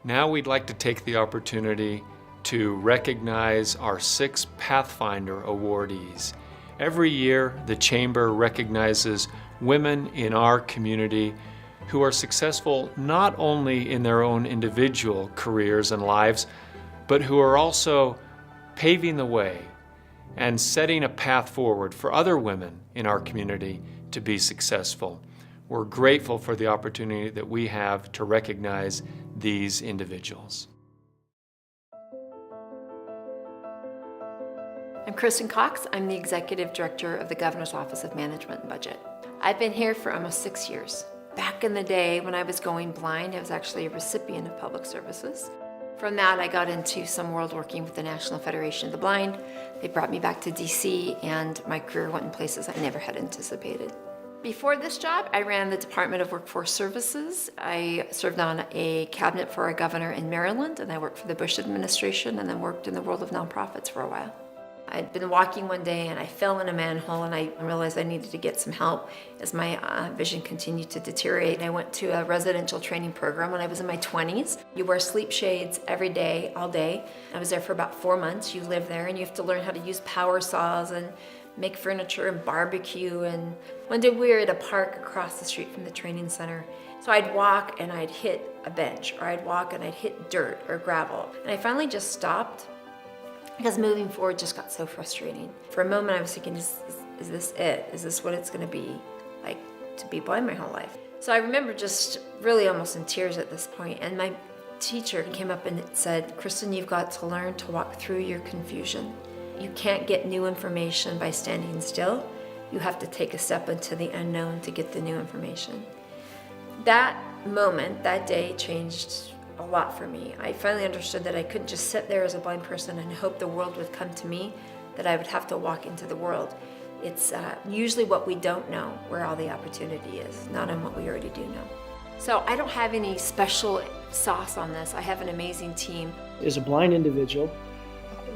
Now we'd like to take the opportunity to recognize our 6 Pathfinder awardees. Every year, the Chamber recognizes women in our community who are successful not only in their own individual careers and lives, but who are also paving the way and setting a path forward for other women in our community to be successful. We're grateful for the opportunity that we have to recognize these individuals. I'm Kristen Cox. I'm the Executive Director of the Governor's Office of Management and Budget. I've been here for almost 6 years. Back in the day when I was going blind, I was actually a recipient of public services. From that, I got into some world working with the National Federation of the Blind. They brought me back to DC, and my career went in places I never had anticipated. Before this job, I ran the Department of Workforce Services. I served on a cabinet for our governor in Maryland, and I worked for the Bush administration and then worked in the world of nonprofits for a while. I'd been walking one day and I fell in a manhole, and I realized I needed to get some help as my vision continued to deteriorate. I went to a residential training program when I was in my 20s. You wear sleep shades every day, all day. I was there for about 4 months. You live there and you have to learn how to use power saws and make furniture and barbecue. And one day we were at a park across the street from the training center. So I'd walk and I'd hit a bench, or I'd walk and I'd hit dirt or gravel. And I finally just stopped, because moving forward just got so frustrating. For a moment I was thinking, is this it? Is this what it's gonna be like to be blind my whole life? So I remember just really almost in tears at this point, and my teacher came up and said, Kristen, you've got to learn to walk through your confusion. You can't get new information by standing still. You have to take a step into the unknown to get the new information. That moment, that day, changed a lot for me. I finally understood that I couldn't just sit there as a blind person and hope the world would come to me, that I would have to walk into the world. It's usually what we don't know where all the opportunity is, not in what we already do know. So I don't have any special sauce on this. I have an amazing team. As a blind individual,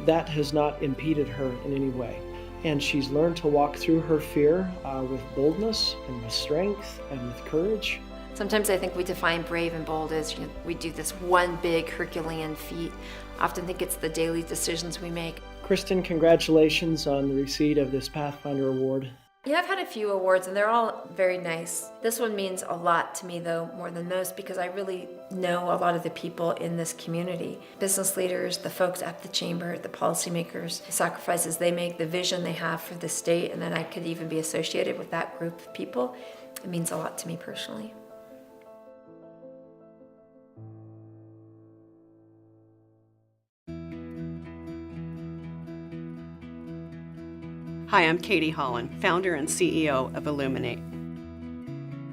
that has not impeded her in any way. And she's learned to walk through her fear with boldness and with strength and with courage. Sometimes I think we define brave and bold as we do this one big Herculean feat. I often think it's the daily decisions we make. Kristen, congratulations on the receipt of this Pathfinder Award. Yeah, I've had a few awards and they're all very nice. This one means a lot to me though, more than most, because I really know a lot of the people in this community. Business leaders, the folks at the chamber, the policymakers, the sacrifices they make, the vision they have for the state, and then I could even be associated with that group of people. It means a lot to me personally. Hi, I'm Katie Holland, founder and CEO of Illuminate.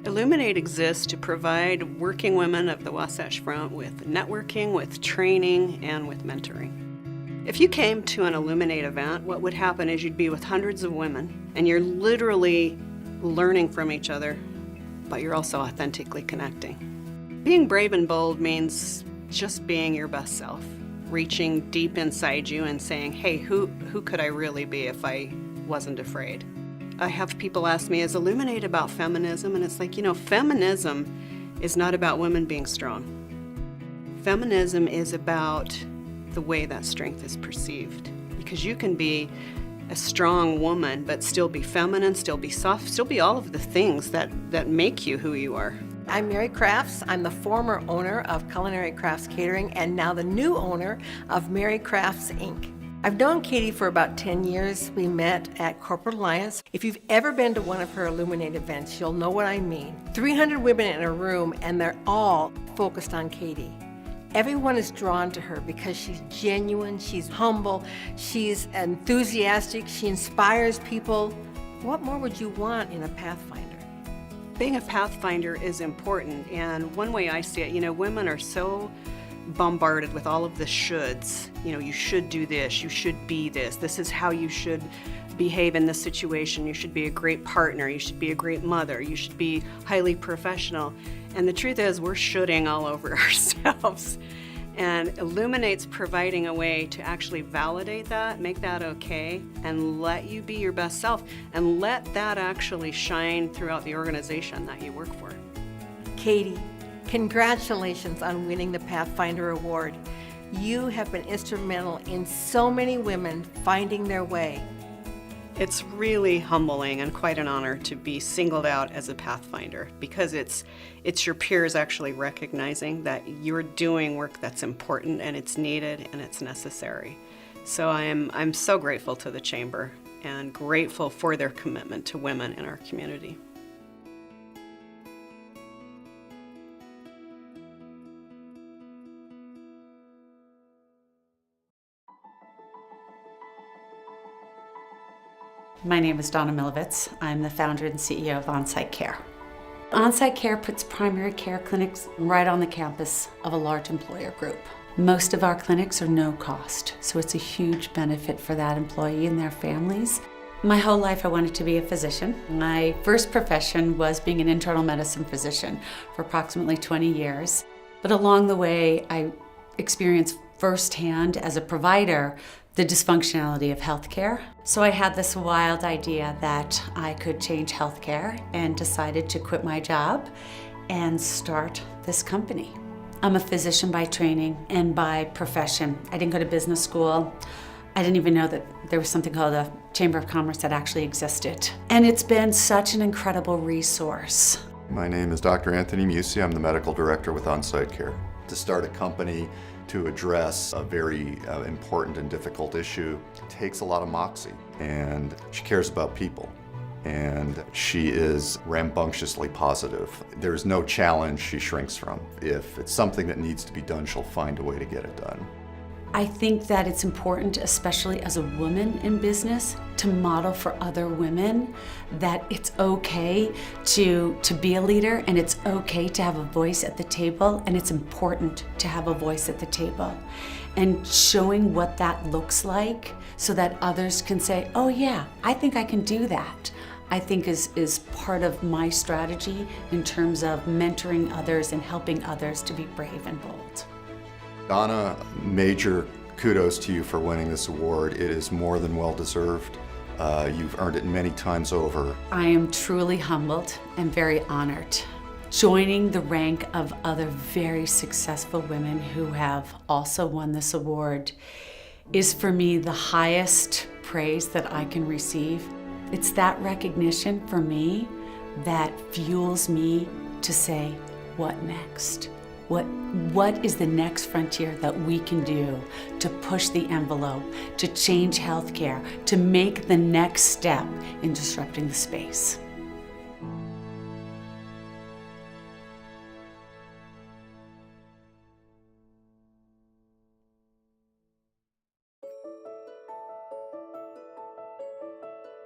Illuminate exists to provide working women of the Wasatch Front with networking, with training, and with mentoring. If you came to an Illuminate event, what would happen is you'd be with hundreds of women, and you're literally learning from each other, but you're also authentically connecting. Being brave and bold means just being your best self, reaching deep inside you and saying, hey, who could I really be if I wasn't afraid? I have people ask me, is Illuminate about feminism? And it's like, feminism is not about women being strong. Feminism is about the way that strength is perceived. Because you can be a strong woman, but still be feminine, still be soft, still be all of the things that make you who you are. I'm Mary Crafts. I'm the former owner of Culinary Crafts Catering and now the new owner of Mary Crafts, Inc. I've known Katie for about 10 years. We met at Corporate Alliance. If you've ever been to one of her Illuminate events, you'll know what I mean. 300 women in a room, and they're all focused on Katie. Everyone is drawn to her because she's genuine, she's humble, she's enthusiastic, she inspires people. What more would you want in a Pathfinder? Being a Pathfinder is important, and one way I see it, women are so bombarded with all of the shoulds. You should do this, you should be this, this is how you should behave in this situation, you should be a great partner, you should be a great mother, you should be highly professional. And the truth is, we're shoulding all over ourselves. And Illuminate's providing a way to actually validate that, make that okay, and let you be your best self, and let that actually shine throughout the organization that you work for. Katie, Congratulations on winning the Pathfinder Award. You have been instrumental in so many women finding their way. It's really humbling and quite an honor to be singled out as a Pathfinder, because it's your peers actually recognizing that you're doing work that's important and it's needed and it's necessary. So I'm so grateful to the Chamber and grateful for their commitment to women in our community. My name is Donna Milavetz. I'm the founder and CEO of OnSite Care. OnSite Care puts primary care clinics right on the campus of a large employer group. Most of our clinics are no cost, so it's a huge benefit for that employee and their families. My whole life I wanted to be a physician. My first profession was being an internal medicine physician for approximately 20 years. But along the way, I experienced firsthand as a provider the dysfunctionality of healthcare. So I had this wild idea that I could change healthcare and decided to quit my job and start this company. I'm a physician by training and by profession. I didn't go to business school. I didn't even know that there was something called a Chamber of Commerce that actually existed. And it's been such an incredible resource. My name is Dr. Anthony Musi. I'm the medical director with OnSite Care. To start a company to address a very important and difficult issue takes a lot of moxie, and she cares about people, and she is rambunctiously positive. There's no challenge she shrinks from. If it's something that needs to be done, she'll find a way to get it done. I think that it's important, especially as a woman in business, to model for other women that it's okay to be a leader, and it's okay to have a voice at the table, and it's important to have a voice at the table. And showing what that looks like so that others can say, oh yeah, I think I can do that, I think is part of my strategy in terms of mentoring others and helping others to be brave and bold. Donna, major kudos to you for winning this award. It is more than well deserved. You've earned it many times over. I am truly humbled and very honored. Joining the rank of other very successful women who have also won this award is for me the highest praise that I can receive. It's that recognition for me that fuels me to say, what next? What is the next frontier that we can do to push the envelope, to change healthcare, to make the next step in disrupting the space?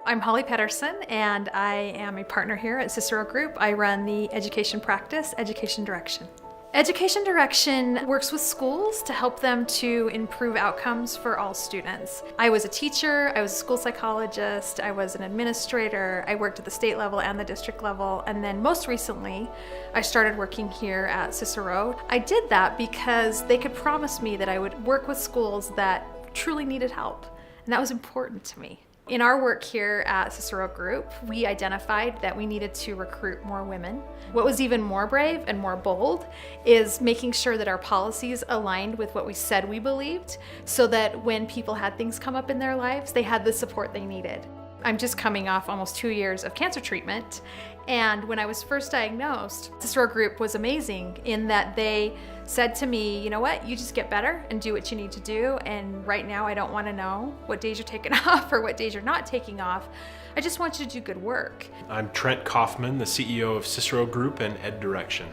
I'm Hollie Pettersson, and I am a partner here at Cicero Group. I run the education practice, Education Direction. Education Direction works with schools to help them to improve outcomes for all students. I was a teacher, I was a school psychologist, I was an administrator, I worked at the state level and the district level, and then most recently, I started working here at Cicero. I did that because they could promise me that I would work with schools that truly needed help, and that was important to me. In our work here at Cicero Group, we identified that we needed to recruit more women. What was even more brave and more bold is making sure that our policies aligned with what we said we believed, so that when people had things come up in their lives, they had the support they needed. I'm just coming off almost 2 years of cancer treatment, and when I was first diagnosed, Cicero Group was amazing in that they said to me, you know what, you just get better and do what you need to do, and right now I don't want to know what days you're taking off or what days you're not taking off. I just want you to do good work. I'm Trent Kaufman, the CEO of Cicero Group and Ed Direction.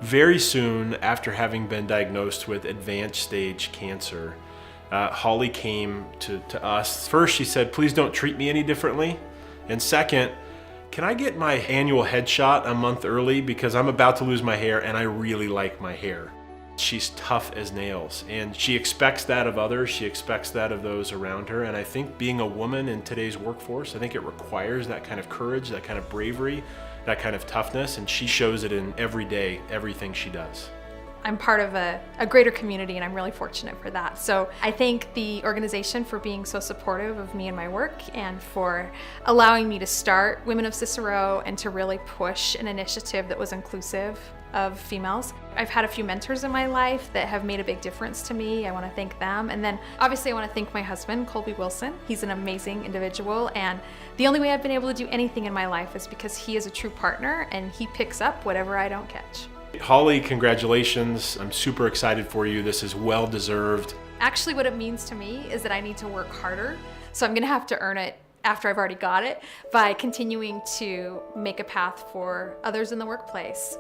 Very soon after having been diagnosed with advanced stage cancer, Hollie came to us. First, she said, please don't treat me any differently. And second, can I get my annual headshot a month early because I'm about to lose my hair and I really like my hair. She's tough as nails, and she expects that of others. She expects that of those around her. And I think being a woman in today's workforce, I think it requires that kind of courage, that kind of bravery, that kind of toughness. And she shows it in every day, everything she does. I'm part of a greater community, and I'm really fortunate for that. So I thank the organization for being so supportive of me and my work, and for allowing me to start Women of Cicero and to really push an initiative that was inclusive of females. I've had a few mentors in my life that have made a big difference to me. I want to thank them. And then obviously I want to thank my husband, Colby Wilson. He's an amazing individual, and the only way I've been able to do anything in my life is because he is a true partner and he picks up whatever I don't catch. Hollie, congratulations. I'm super excited for you. This is well deserved. Actually, what it means to me is that I need to work harder. So I'm going to have to earn it after I've already got it by continuing to make a path for others in the workplace.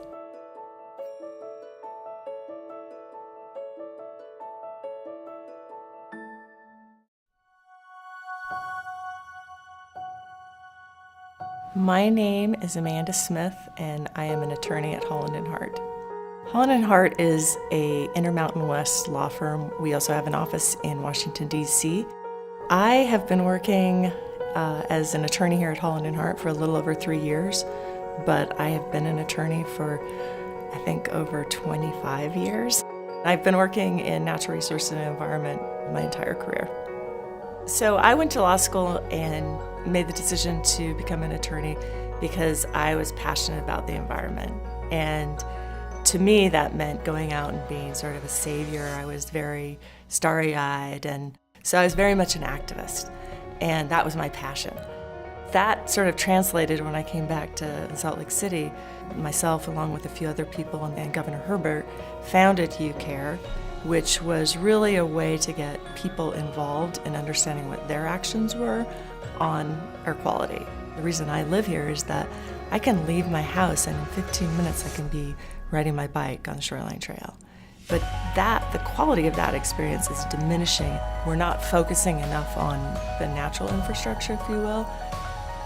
My name is Amanda Smith, and I am an attorney at Holland and Hart. Holland and Hart is a Intermountain West law firm. We also have an office in Washington, D.C. I have been working as an attorney here at Holland and Hart for a little over 3 years, but I have been an attorney for, I think, over 25 years. I've been working in natural resources and environment my entire career. So I went to law school and made the decision to become an attorney because I was passionate about the environment. And to me, that meant going out and being sort of a savior. I was very starry-eyed, and so I was very much an activist, and that was my passion. That sort of translated when I came back to Salt Lake City. Myself, along with a few other people, and Governor Herbert, founded UCare, which was really a way to get people involved in understanding what their actions were on air quality. The reason I live here is that I can leave my house and in 15 minutes I can be riding my bike on the Shoreline Trail. But the quality of that experience is diminishing. We're not focusing enough on the natural infrastructure, if you will.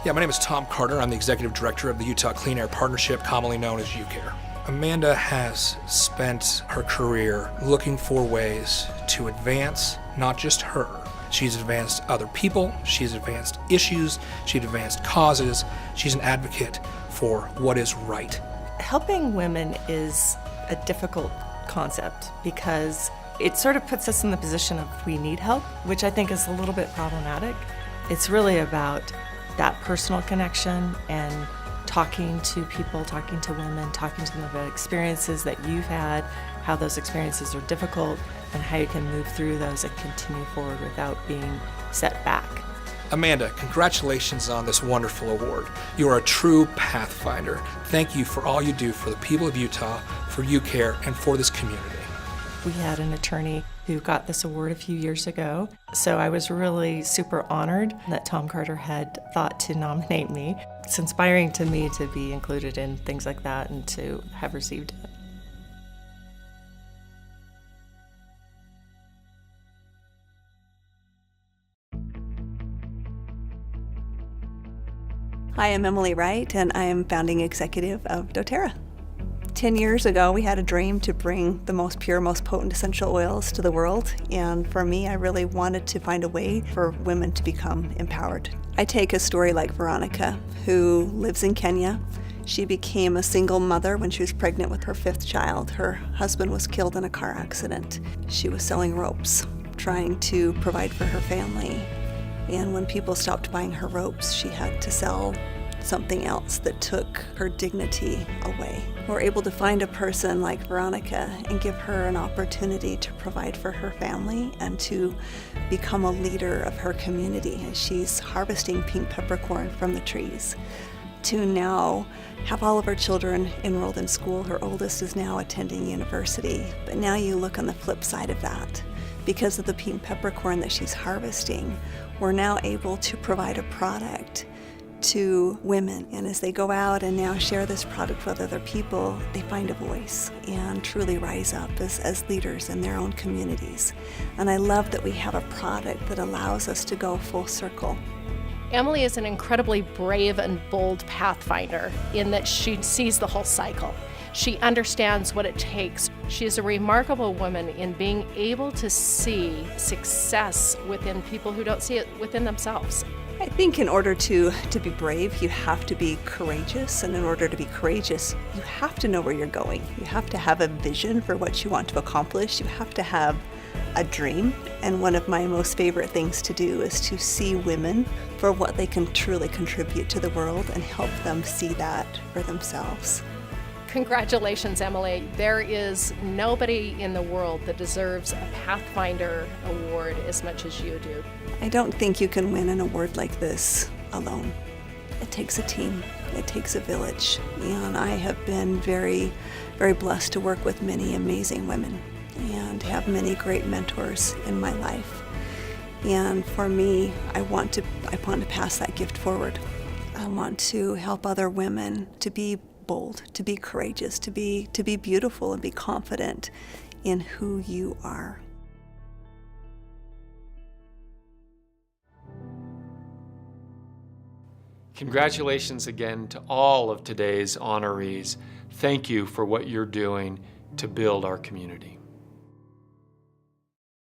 Yeah, my name is Tom Carter. I'm the Executive Director of the Utah Clean Air Partnership, commonly known as UCare. Amanda has spent her career looking for ways to advance not just her. She's advanced other people, she's advanced issues, she's advanced causes, she's an advocate for what is right. Helping women is a difficult concept because it sort of puts us in the position of we need help, which I think is a little bit problematic. It's really about that personal connection and talking to people, talking to women, talking to them about experiences that you've had, how those experiences are difficult, and how you can move through those and continue forward without being set back. Amanda, congratulations on this wonderful award. You are a true Pathfinder. Thank you for all you do for the people of Utah, for UCare, and for this community. We had an attorney who got this award a few years ago, so I was really super honored that Tom Carter had thought to nominate me. It's inspiring to me to be included in things like that and to have received it. Hi, I'm Emily Wright, and I am founding executive of doTERRA. 10 years ago, we had a dream to bring the most pure, most potent essential oils to the world, and for me, I really wanted to find a way for women to become empowered. I take a story like Veronica, who lives in Kenya. She became a single mother when she was pregnant with her 5th child. Her husband was killed in a car accident. She was selling ropes, trying to provide for her family. And when people stopped buying her ropes, she had to sell something else that took her dignity away. We're able to find a person like Veronica and give her an opportunity to provide for her family and to become a leader of her community as she's harvesting pink peppercorn from the trees. To now have all of her children enrolled in school. Her oldest is now attending university. But now you look on the flip side of that. Because of the pink peppercorn that she's harvesting, we're now able to provide a product to women. And as they go out and now share this product with other people, they find a voice and truly rise up as leaders in their own communities. And I love that we have a product that allows us to go full circle. Emily is an incredibly brave and bold Pathfinder in that she sees the whole cycle. She understands what it takes. She is a remarkable woman in being able to see success within people who don't see it within themselves. I think in order to be brave, you have to be courageous. And in order to be courageous, you have to know where you're going. You have to have a vision for what you want to accomplish. You have to have a dream. And one of my most favorite things to do is to see women for what they can truly contribute to the world and help them see that for themselves. Congratulations, Emily. There is nobody in the world that deserves a Pathfinder award as much as you do. I don't think you can win an award like this alone. It takes a team, it takes a village, and I have been very, very blessed to work with many amazing women and have many great mentors in my life. And for me, I want to pass that gift forward. I want to help other women to be bold, to be courageous, to be beautiful and be confident in who you are. Congratulations again to all of today's honorees. Thank you for what you're doing to build our community.